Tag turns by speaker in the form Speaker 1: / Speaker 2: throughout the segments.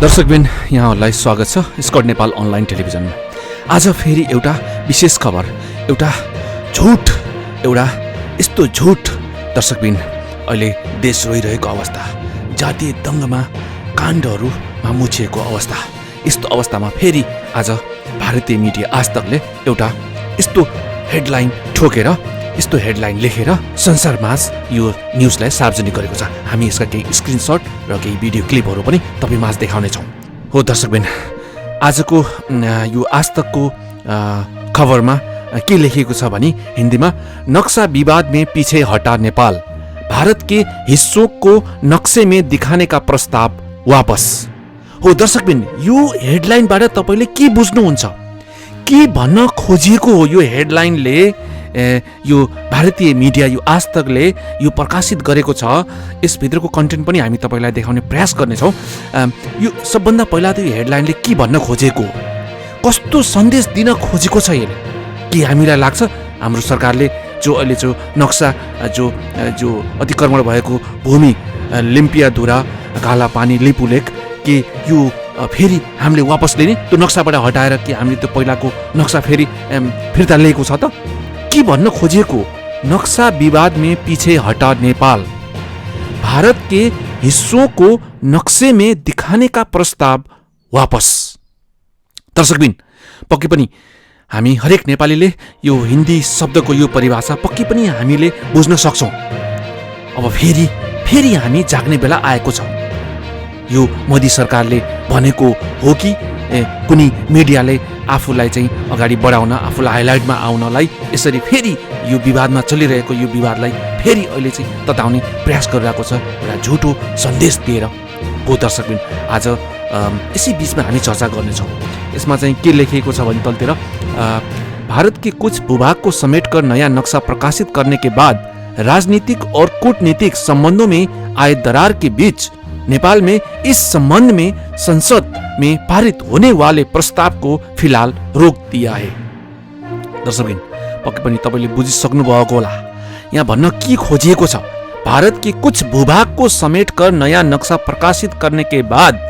Speaker 1: दर्शकबिन यहाँहरूलाई स्वागत छ स्कट नेपाल अनलाइन टेलिभिजनमा। आज फेरि एउटा विशेष खबर, एउटा झुट, एउटा यस्तो झुट दर्शकबिन, अहिले देश रोइरहेको अवस्था, जातीय दङ्गमा काण्डहरूमा मुछिएको अवस्था, यस्तो अवस्थामा फेरि आज भारतीय मिडिया आजतकले एउटा यस्तो हेडलाइन ठोकेर, यस्तो हेडलाइन लेखेर संसारमाझ यो न्युजलाई सार्वजनिक गरेको छ। हामी यसका केही स्क्रिनसट र केही भिडियो क्लिपहरू पनि तपाईमाझ देखाउनेछौँ। हो दर्शकबिन, आजको यो आजतकको खबरमा के लेखिएको छ भने हिन्दीमा, नक्सा विवाद में पीछे हटा नेपाल, भारत के हिस्सों को नक्शे में दिखाने का प्रस्ताव वापस। हो दर्शकबिन, यो हेडलाइनबाट तपाईले के बुझ्नुहुन्छ, के भन्न खोजिएको हो यो हेडलाइनले? यो भारतीय मिडिया, यो आजतकले यो प्रकाशित गरेको छ, यसभित्रको कन्टेन्ट पनि हामी तपाईलाई देखाउने प्रयास गर्नेछौँ। यो सबभन्दा पहिला त यो हेडलाइनले के भन्न खोजेको, कस्तो सन्देश दिन खोजेको छ यसले? के हामीलाई लाग्छ हाम्रो सरकारले जो अहिले जो नक्सा जो अतिक्रमण भएको भूमि लिम्पियाधुरा, कालापानी, लिपुलेक, के यो फेरि हामीले वापस लिने, त्यो नक्साबाट हटाएर के हामीले त्यो पहिलाको नक्सा फेरि फिर्ता लिएको छ त? के भन्न खोजिएको? नक्सा विवाद में पीछे हटा नेपाल, भारत के हिस्सों को नक्शे में दिखाने का प्रस्ताव वापस। दर्शकबिन, पक्कै पनि हामी हरेक नेपालीले यो हिन्दी शब्दको यो परिभाषा पक्कै पनि हामीले बुझ्न सक्छौँ। अब फेरि हामी जाग्ने बेला आएको छ। यो मोदी सरकारले भनेको हो कि कुनै मिडियाले आफूलाई चाहिँ अगाडि बढाउन, आफूलाई हाइलाइटमा आउनलाई यसरी फेरि यो विवादमा चलिरहेको यो विवादलाई फेरि अहिले चाहिँ तताउने प्रयास गरिरहेको छ, एउटा झुटो सन्देश दिएर। हो दर्शकबिन, आज यसै बीचमा हामी चर्चा गर्नेछौँ। यसमा चाहिँ के लेखिएको छ भने तलतिर, भारत के कुछ भूभाग को समेटकर नया नक्शा प्रकाशित करने के बाद राजनीतिक और कूटनीतिक संबंधों में आए दरार के बीच नेपाल में इस संबंध में संसद में पारित होने वाले प्रस्ताव को फिलहाल रोक दिया है। दर्शकबिन, पक्कै पनि तपाईले बुझिसक्नु भएको होला यहाँ भन्न के खोजिएको छ। भारत के कुछ भूभाग को समेटकर नया नक्शा प्रकाशित करने के बाद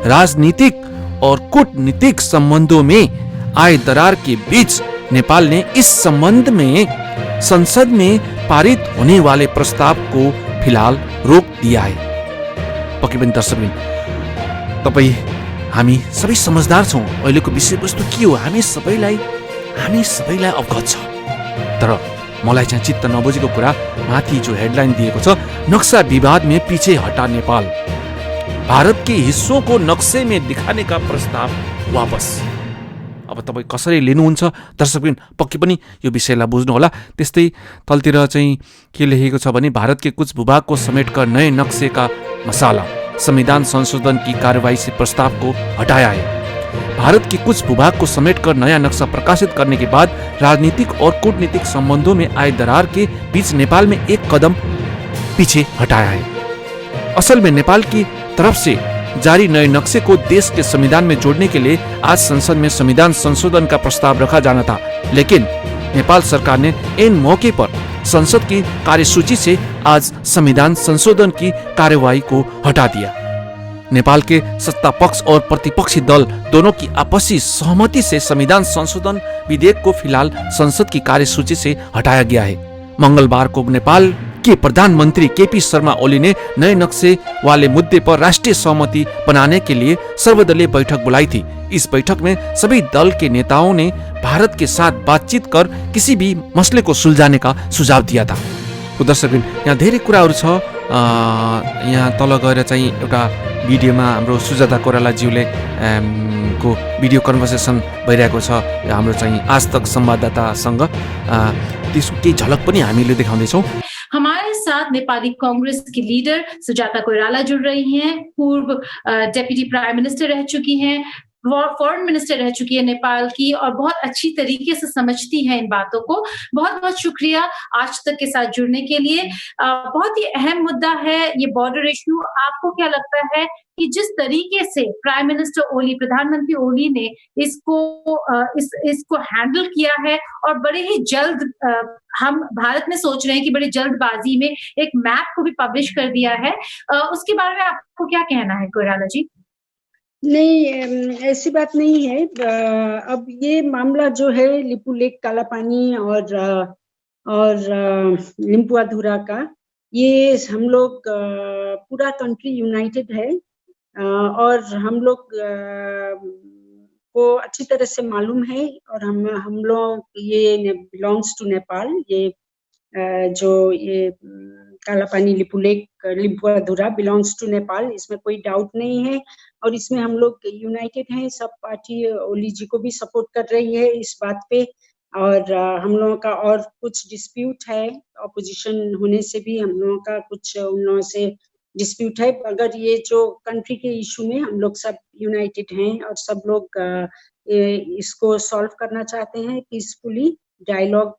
Speaker 1: राजनीतिक और कूटनीतिक संबंधों में आए दरार के बीच नेपाल ने इस संबंध में संसद में पारित होने वाले प्रस्ताव को फिलहाल रोक दिया है। पक्कै पनि दर्शकबिन, तपाईँ हामी सबै समझदार छौँ अहिलेको विषयवस्तु के हो, हामी सबैलाई अवगत छ। तर मलाई चाहिँ चित्त नबुझेको कुरा माथि जो हेडलाइन दिएको छ, नक्सा विवाद में पीछे हटा नेपाल, भारत के हिस्सों को नक्शे में दिखाने का प्रस्ताव वापस। अब तपाईँ कसरी लिनुहुन्छ दर्शकबिन, पक्कै पनि यो विषयलाई बुझ्नु होला। त्यस्तै तलतिर चाहिँ के लेखेको छ भने, भारत के कुछ भूभाग को समेटकर नए नक्शे का मसाला, संविधान संशोधन की कार्रवाई से प्रस्ताव को हटाया है। भारत के कुछ भूभाग को समेटकर नया नक्शा प्रकाशित करने के बाद राजनीतिक और कूटनीतिक संबंधों में आए दरार के बीच नेपाल में एक कदम पीछे हटाया है। असल में नेपाल की तरफ से जारी नए नक्शे को देश के संविधान में जोड़ने के लिए आज संसद में संविधान संशोधन का प्रस्ताव रखा जाना था, लेकिन नेपाल सरकार ने इन मौके पर संसद की कार्यसूची से आज संविधान संशोधन की कार्यवाही को हटा दिया। नेपाल के सत्ता पक्ष और प्रतिपक्षी दल दोनों की आपसी सहमति से संविधान संशोधन विधेयक को फिलहाल संसद की कार्यसूची से हटाया गया है। मंगलवार को नेपाल के प्रधानमंत्री केपी शर्मा ओली ने नए नक्शे वाले मुद्दे पर राष्ट्रीय सहमति बनाने के लिए सर्वदलीय बैठक बुलाई थी। इस बैठक में सभी दल के नेताओं ने भारत के साथ बातचीत कर किसी भी मसले को सुलझाने का सुझाव दिया था। तो दर्शकबिन, यहाँ धेरै कुराहरू छ। यहाँ तल गएर चाहिँ एउटा भिडियोमा हाम्रो सुजाता कोइरालाज्यूले को भिडियो कन्भर्सेसन भइरहेको छ हाम्रो चाहिँ आजतक संवाददातासँग। त्यसको केही झलक पनि हामीले देखाउँदैछौँ।
Speaker 2: हमारे साथ नेपाली कांग्रेस की लीडर सुजाता कोइराला जुड़ रही हैं, पूर्व डेप्यूटी प्राइम मिनिस्टर रह चुकी हैं, फॉरेन मिनिस्टर रह चुकी है नेपाल की, और बहुत अच्छी तरीके से समझती हैं इन बातों को। बहुत बहुत शुक्रिया आज तक के साथ जुड़ने के लिए। बहुत ही अहम मुद्दा है ये बॉर्डर इश्यू। आपको क्या लगता है कि जिस तरीके से प्राइम मिनिस्टर ओली, प्रधानमंत्री ओली ने इसको हैंडल किया है, और बड़े ही जल्द हम भारत में सोच रहे हैं कि बड़ी जल्दबाजी में एक मैप को भी पब्लिश कर दिया है, उसके बारे में आपको क्या कहना है कोइराला जी?
Speaker 3: नहीं, ऐसी बात नहीं है। अब ये मामला जो है लिपुलेख, काला पानी और लिम्पुआधुरा का, ये हम लोग पूरा कंट्री यूनाइटेड है, और हम लोग को अच्छी तरह से मालूम है, और हम लोग ये बिलोंग्स टू नेपाल। ये जो ये काला पानी लिपुलेख लिम्पुआधुरा बिलोंग्स टू नेपाल, इसमें कोई डाउट नहीं है। और इसमें हम लोग यूनाइटेड हैं, सब पार्टी ओली जी को भी सपोर्ट कर रही है इस बात पे। और हम लोगों का और कुछ डिस्प्यूट है, ऑपोजिशन होने से भी हम लोगों का कुछ उन लोगों से डिस्प्यूट है, मगर ये जो कंट्री के इशू में हम लोग सब यूनाइटेड हैं, और सब लोग इसको सॉल्व करना चाहते हैं पीसफुली, डायलॉग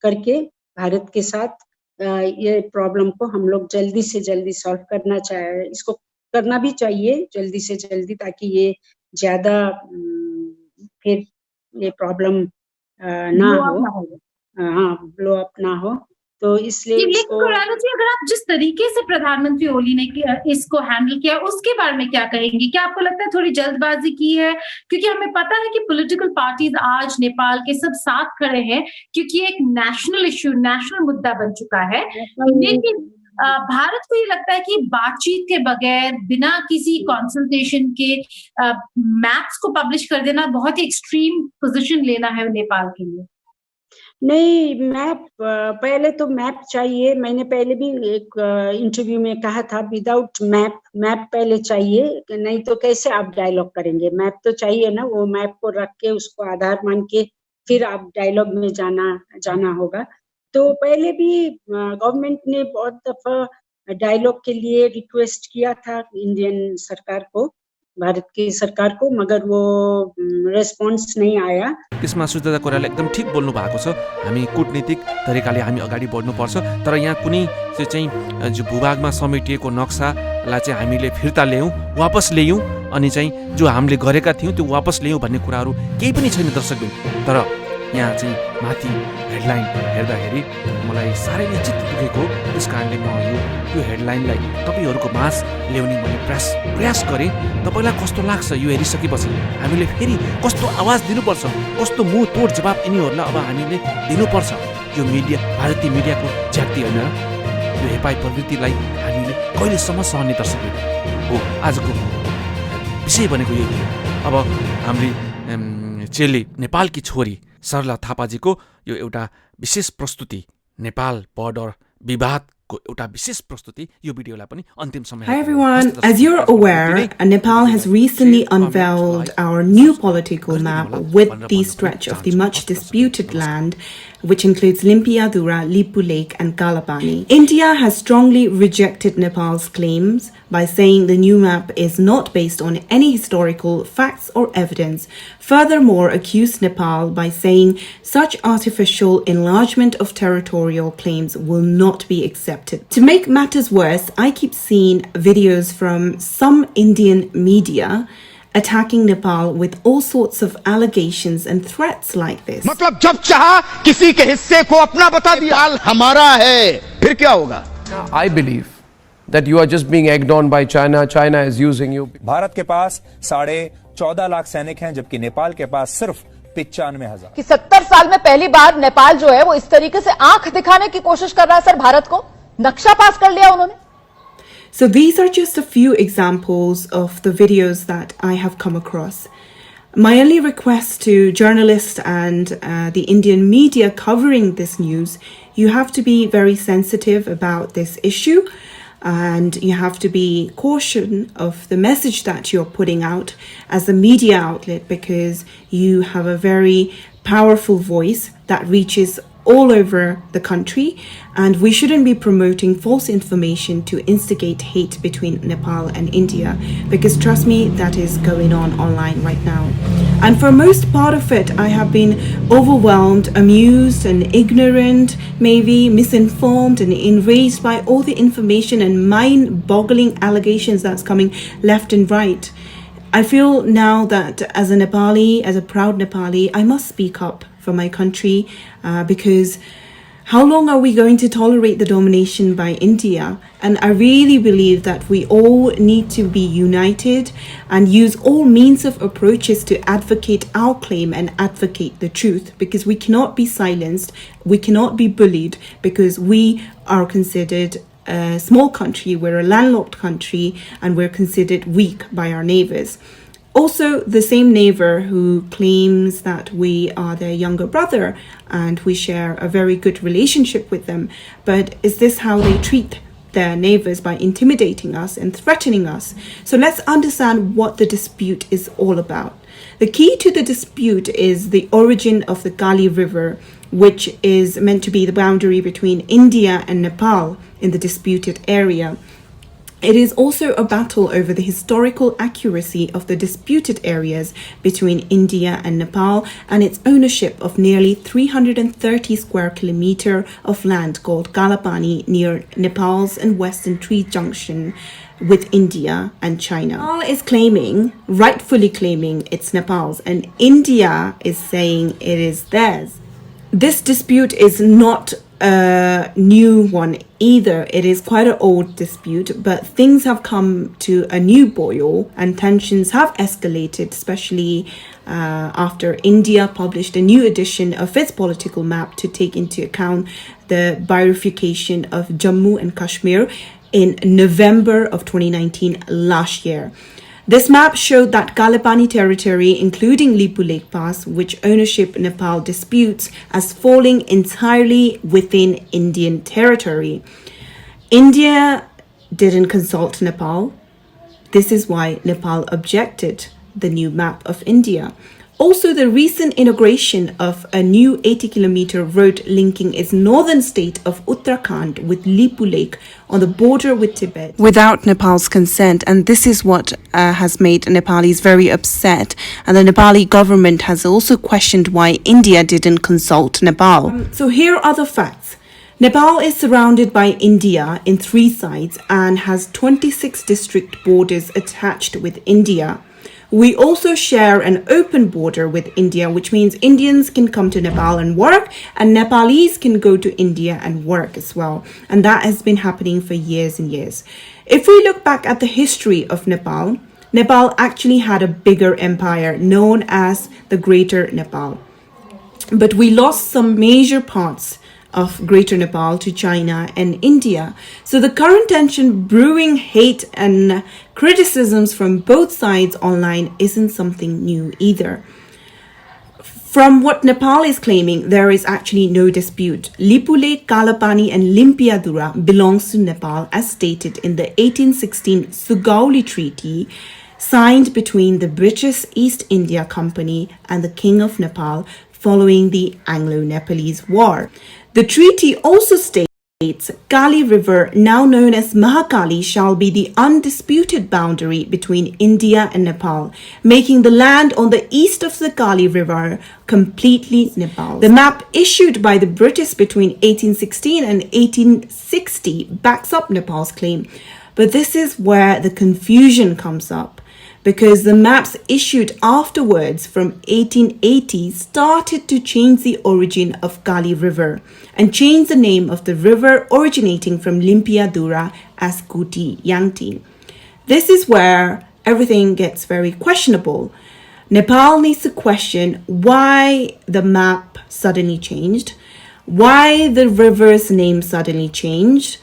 Speaker 3: करके भारत के साथ। ये प्रॉब्लम को हम लोग जल्दी से जल्दी सॉल्व करना चाहे, इसको करना भी चाहिए जल्दी से जल्दी, ताकि ये ज्यादा फिर ये प्रॉब्लम ना हो, हाँ, ब्लो अप ना हो। तो इसलिए
Speaker 2: लेकिन कोराला जी, अगर आप जिस तरीके से प्रधानमंत्री ओली ने इसको हैंडल किया, उसके बारे में क्या कहेंगे? क्या आपको लगता है थोड़ी जल्दबाजी की है? क्योंकि हमें पता है कि पॉलिटिकल पार्टीज आज नेपाल के सब साथ खड़े हैं, क्योंकि एक नेशनल इश्यू, नेशनल मुद्दा बन चुका है। लेकिन भारत को ये लगता है कि बातचीत के बगैर, बिना किसी कंसल्टेशन के मैप्स को पब्लिश कर देना बहुत ही एक्सट्रीम पोजीशन लेना है नेपाल के लिए।
Speaker 3: नहीं, मैप पहले तो मैप चाहिए। मैंने पहले भी एक इंटरव्यू में कहा था, विदाउट मैप पहले चाहिए, नहीं तो कैसे आप डायलॉग करेंगे? मैप तो चाहिए ना, वो मैप को रख के उसको आधार मान के फिर आप डायलॉग में जाना होगा। तो पहले भी गवर्नमेंट ने बहुत दफा डायलॉग के लिए रिक्वेस्ट किया था इंडियन सरकार को, भारत की सरकार को, मगर वो रेस्पॉन्स नहीं आया।
Speaker 1: त्यसमा सुजाता कोइराला एकदम ठिक बोल्नु भएको छ। हामी कूटनीतिक तरिकाले हामी अगाडि बढ्नुपर्छ, तर यहाँ कुनै चाहिँ जो भूभागमा समेटिएको नक्सालाई चाहिँ हामीले फिर्ता ल्यायौँ, वापस ल्यायौँ, अनि चाहिँ जो हामीले गरेका थियौँ त्यो वापस ल्यायौँ भन्ने कुराहरू केही पनि छैन दर्शकबिन। तर यहाँ चाहिँ माथि हेडलाइन हेर्दाखेरि मलाई साह्रै नै चित्त दुखेको, त्यस कारणले म यो हेडलाइनलाई तपाईँहरूको माझ ल्याउने मैले प्रयास गरेँ। तपाईँलाई कस्तो लाग्छ यो हेरिसकेपछि? हामीले फेरि कस्तो आवाज दिनुपर्छ, कस्तो मुँह तोड जवाब यिनीहरूलाई अब हामीले दिनुपर्छ? यो मिडिया, भारतीय मिडियाको ज्याक्ती होइन, यो हेपाई प्रवृत्तिलाई हामीले कहिलेसम्म सहने दर्शक हो? आजको विषय भनेको यही थियो। अब हाम्री चेली नेपालकी छोरी सरला थापाजीको यो एउटा विशेष प्रस्तुति, नेपाल बोर्डर विवादको एउटा विशेष प्रस्तुति, यो भिडियोलाई पनि अन्तिम समय।
Speaker 4: Hi everyone, as you're aware, Nepal has recently unveiled our new political map with the stretch of the much disputed land, which includes Limpiadura, Lipulek and Kalapani. India has strongly rejected Nepal's claims by saying the new map is not based on any historical facts or evidence. Furthermore, accused Nepal by saying such artificial enlargement of territorial claims will not be accepted. To make matters worse, I keep seeing videos from some Indian media attacking Nepal with all sorts of allegations and threats like this.
Speaker 5: मतलब जब चाहा किसी के हिस्से को अपना बता दिया, नेपाल हमारा है, फिर क्या होगा?
Speaker 6: I believe that you are just being egged on by China. China is using you.
Speaker 7: Bharat के पास 14.5 लाख सैनिक हैं, जबकि नेपाल के पास सिर्फ 95,000।
Speaker 8: कि 70 साल में पहली बार नेपाल जो है वो इस तरीके से आंख दिखाने की कोशिश कर रहा है सर भारत को, नक्शा पास कर लिया उन्होंने।
Speaker 4: So these are just a few examples of the videos that I have come across. My only request to journalists and the Indian media covering this news, you have to be very sensitive about this issue, and you have to be cautious of the message that you're putting out as a media outlet, because you have a very powerful voice that reaches all over the country, and we shouldn't be promoting false information to instigate hate between Nepal and India, because trust me, that is going on online right now. And for most part of it, I have been overwhelmed, amused and ignorant, maybe misinformed and enraged by all the information and mind-boggling allegations that's coming left and right. I feel now that as a Nepali, as a proud Nepali, I must speak up for my country, because How long are we going to tolerate the domination by India? And I really believe that we all need to be united and use all means of approaches to advocate our claim and advocate the truth, because we cannot be silenced, we cannot be bullied, because we are considered a small country, we're a landlocked country, and we're considered weak by our neighbors. Also, the same neighbor who claims that we are their younger brother and we share a very good relationship with them. But is this how they treat their neighbors, by intimidating us and threatening us? So let's understand what the dispute is all about. The key to the dispute is the origin of the Kali River, which is meant to be the boundary between India and Nepal in the disputed area. It is also a battle over the historical accuracy of the disputed areas between India and Nepal and its ownership of nearly 330 square kilometer of land called Kalapani near Nepal's and Western Tree Junction with India and China. Nepal is claiming, rightfully claiming, it's Nepal's, and India is saying it is theirs. This dispute is not a new one either. It is quite an old dispute, but things have come to a new boil and tensions have escalated, especially after India published a new edition of its political map to take into account the bifurcation of Jammu and Kashmir in November of 2019 last year. This map showed that Kalapani territory, including Lipu Lake Pass, which ownership Nepal disputes, as falling entirely within Indian territory. India didn't consult Nepal. This is why Nepal objected the new map of India. Also, the recent inauguration of a new 80-kilometer road linking its northern state of Uttarakhand with Lipu Lake on the border with Tibet without Nepal's consent, and this is what has made Nepalis very upset, and the Nepali government has also questioned why India didn't consult Nepal. So here are the facts. Nepal is surrounded by India in 3 sides and has 26 district borders attached with India. We also share an open border with India, which means Indians can come to Nepal and work, and Nepalese can go to India and work as well. And that has been happening for years and years. If we look back at the history of Nepal, Nepal actually had a bigger empire known as the Greater Nepal. But we lost some major parts of Greater Nepal to China and India. So the current tension, brewing hate and criticisms from both sides online isn't something new either. From what Nepal is claiming, there is actually no dispute. Lipu Lake, Kalapani and Limpiadura belongs to Nepal as stated in the 1816 Sugauli Treaty signed between the British East India Company and the King of Nepal following the Anglo-Nepalese War. The treaty also states Kali River, now known as Mahakali, shall be the undisputed boundary between India and Nepal, making the land on the east of the Kali River completely Nepal. The map issued by the British between 1816 and 1860 backs up Nepal's claim, but this is where the confusion comes up, because the maps issued afterwards from 1880 started to change the origin of Kali River and change the name of the river originating from Limpiadura as Kuti Yangti. This is where everything gets very questionable. Nepal needs to question why the map suddenly changed, why the river's name suddenly changed,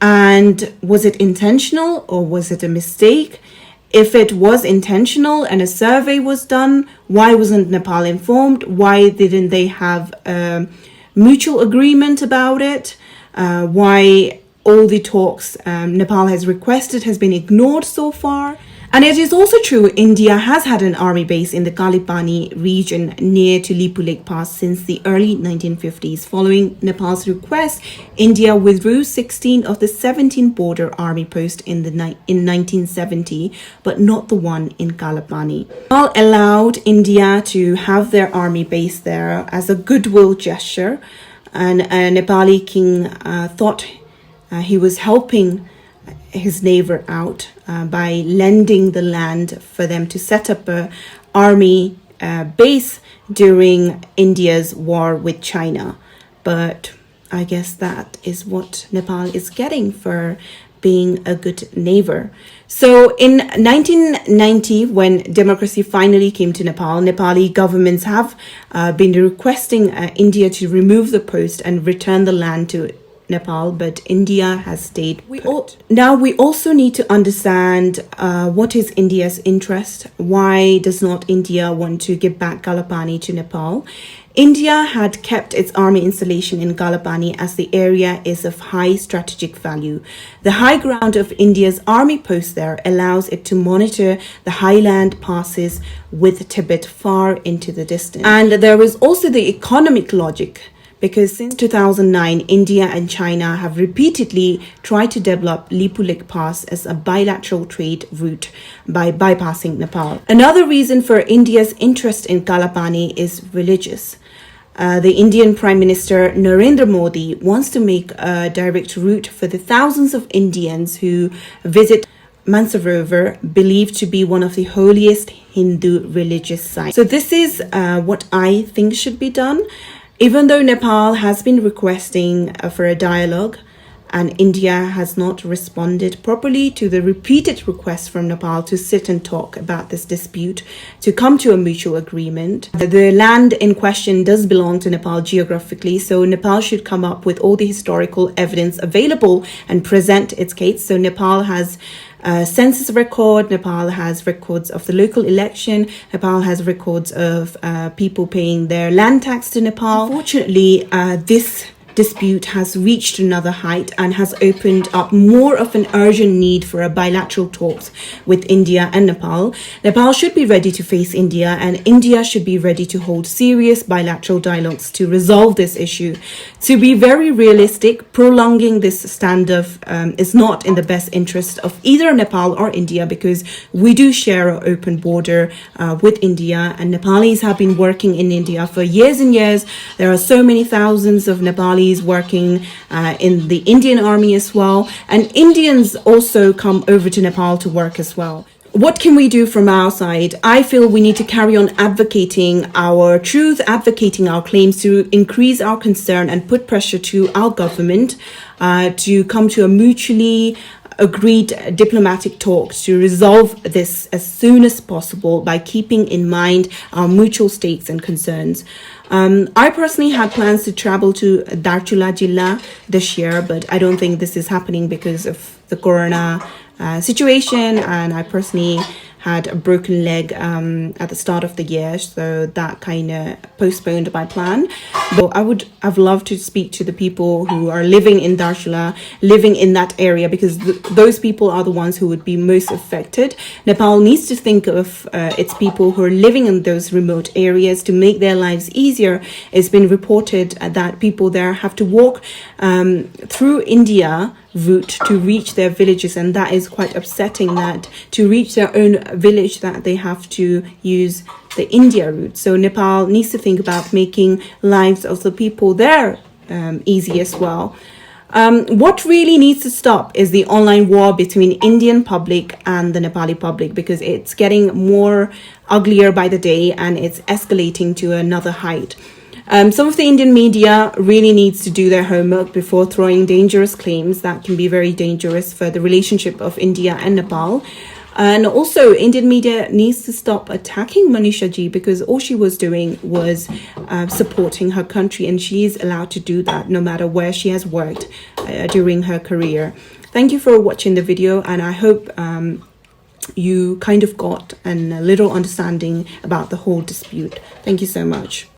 Speaker 4: and was it intentional or was it a mistake? If it was intentional and a survey was done, why wasn't Nepal informed? Why didn't they have a mutual agreement about it? Why all the talks Nepal has requested has been ignored so far? And it is also true India has had an army base in the Kalapani region near to Lipu Lake Pass since the early 1950s. Following Nepal's request, India withdrew 16 of the 17 border army posts in 1970, but not the one in Kalapani. Nepal allowed India to have their army base there as a goodwill gesture, and a Nepali king thought he was helping his neighbor out by lending the land for them to set up a army base during India's war with China. But I guess that is what Nepal is getting for being a good neighbor. So in 1990, when democracy finally came to Nepal, Nepali governments have been requesting India to remove the post and return the land to Nepal, but India has stayed put. Now we also need to understand what is India's interest. Why does not India want to give back Kalapani to Nepal? India had kept its army installation in Kalapani as the area is of high strategic value. The high ground of India's army post there allows it to monitor the highland passes with Tibet far into the distance. And there is also the economic logic, because since 2009, India and China have repeatedly tried to develop Lipulek Pass as a bilateral trade route by bypassing Nepal. Another reason for India's interest in Kalapani is religious. The Indian Prime Minister Narendra Modi wants to make a direct route for the thousands of Indians who visit Mansarovar, believed to be one of the holiest Hindu religious sites. So this is what I think should be done. Even though Nepal has been requesting for a dialogue, and India has not responded properly to the repeated requests from Nepal to sit and talk about this dispute, to come to a mutual agreement. The land in question does belong to Nepal geographically, so Nepal should come up with all the historical evidence available and present its case. So Nepal has census record, Nepal has records of the local election, Nepal has records of people paying their land tax to Nepal. Unfortunately, this dispute has reached another height and has opened up more of an urgent need for a bilateral talks with India and Nepal. Nepal should be ready to face India, and India should be ready to hold serious bilateral dialogues to resolve this issue. To be very realistic, prolonging this standoff is not in the best interest of either Nepal or India, because we do share an open border with India, and Nepalis have been working in India for years and years. There are so many thousands of Nepalis working in the Indian army as well, and Indians also come over to Nepal to work as well. What can we do from our side? I feel we need to carry on advocating our truth, advocating our claims, to increase our concern and put pressure to our government to come to a mutually agreed diplomatic talks to resolve this as soon as possible by keeping in mind our mutual stakes and concerns. I personally had plans to travel to Darchula Jilla this year, but I don't think this is happening because of the corona situation, and I personally had a broken leg at the start of the year, so that kind of postponed my plan. But I would have loved to speak to the people who are living in Darchula, living in that area, because those people are the ones who would be most affected. Nepal needs to think of its people who are living in those remote areas to make their lives easier. It's been reported that people there have to walk through India route to reach their villages, and that is quite upsetting, that to reach their own village that they have to use the India route. So Nepal needs to think about making lives of the people there easy as well. What really needs to stop is the online war between Indian public and the Nepali public, because it's getting more uglier by the day and it's escalating to another height. Some of the Indian media really needs to do their homework before throwing dangerous claims that can be very dangerous for the relationship of India and Nepal. And also, Indian media needs to stop attacking Manisha Ji, because all she was doing was supporting her country, and she is allowed to do that no matter where she has worked during her career. Thank you for watching the video, and I hope you kind of got a little understanding about the whole dispute. Thank you so much.